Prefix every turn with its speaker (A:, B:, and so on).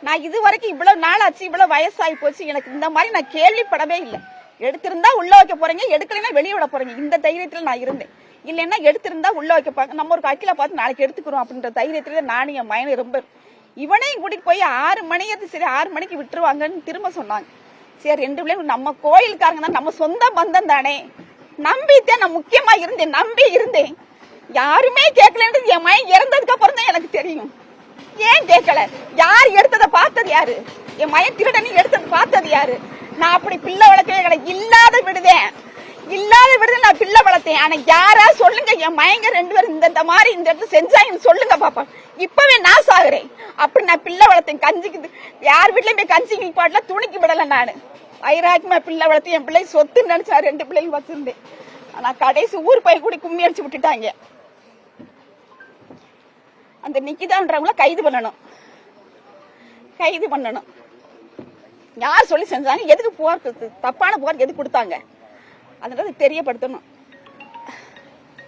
A: நான் இது வரைக்கும் இவ்வளவு நாள் ஆச்சு, இவ்வளவு வயசாகி போச்சு, எனக்கு இந்த மாதிரி நான் கேள்விப்படவே இல்லை. எடுத்திருந்தா உள்ள வைக்க போறீங்க, எடுக்கலைன்னா வெளியே விட போறீங்க, இந்த தைரியத்துல நான் இருந்தேன். இல்லைன்னா எடுத்திருந்தா உள்ள வைக்க போறாங்க, நம்ம ஒரு அக்கில பார்த்து நாளைக்கு எடுத்துக்கிறோம் அப்படின்ற தைரியத்துல நானும் என் மயனை ரொம்ப. இவனையும் கூட்டிட்டு போய் 6 மணி சரி 6 மணிக்கு விட்டுருவாங்கன்னு திரும்ப சொன்னாங்க. சரி 2 பிள்ளைங்க நம்ம கோயிலுக்காரங்க தான், நம்ம சொந்த பந்தம் தானே நம்பித்தான் நான் முக்கியமா இருந்தேன், நம்பி இருந்தேன். யாருமே கேட்கலன்றது என் மயன் இறந்ததுக்கு அப்புறம் தான் எனக்கு தெரியும். ஏன் கேட்கல? யார் எடுத்ததை பார்த்தது யாரு? என் மயன் திருடனி எடுத்தது பார்த்தது யாரு? நான் அப்படி பிள்ளை வளர்க்கவே கிடையாது. இல்லாத விடுதேன் நான் பிள்ளை வளர்த்தேன். ஆனா யாரா சொல்லுங்க, என் மயங்க 2 பேரும் இந்த மாதிரி இந்த இடத்துல செஞ்சாங்கன்னு சொல்லுங்க பாப்பா. இப்பவே நான் சாகுறேன். அப்படி நான் பிள்ளை வளர்த்தேன். கஞ்சிக்கு யார் வீட்லயும் போய் கஞ்சி பாட்டுல துணிக்கு விடல. நானு வைராக்கியமா பிள்ளை வளர்த்து என் பிள்ளை சொத்துன்னு நினைச்சா 2 பிள்ளைங்க வச்சிருந்தேன். ஆனா கடைசி ஊர் போய் கூடி கும்மி அடிச்சு விட்டுட்டாங்க. அந்த நிக்கிதான்றவங்கள கைது பண்ணணும். யார் சொல்லி செஞ்சாங்க? எதுக்கு புகார், தப்பான புகார் எதுக்கு கொடுத்தாங்க? அதனால தெரியப்படுத்தணும்.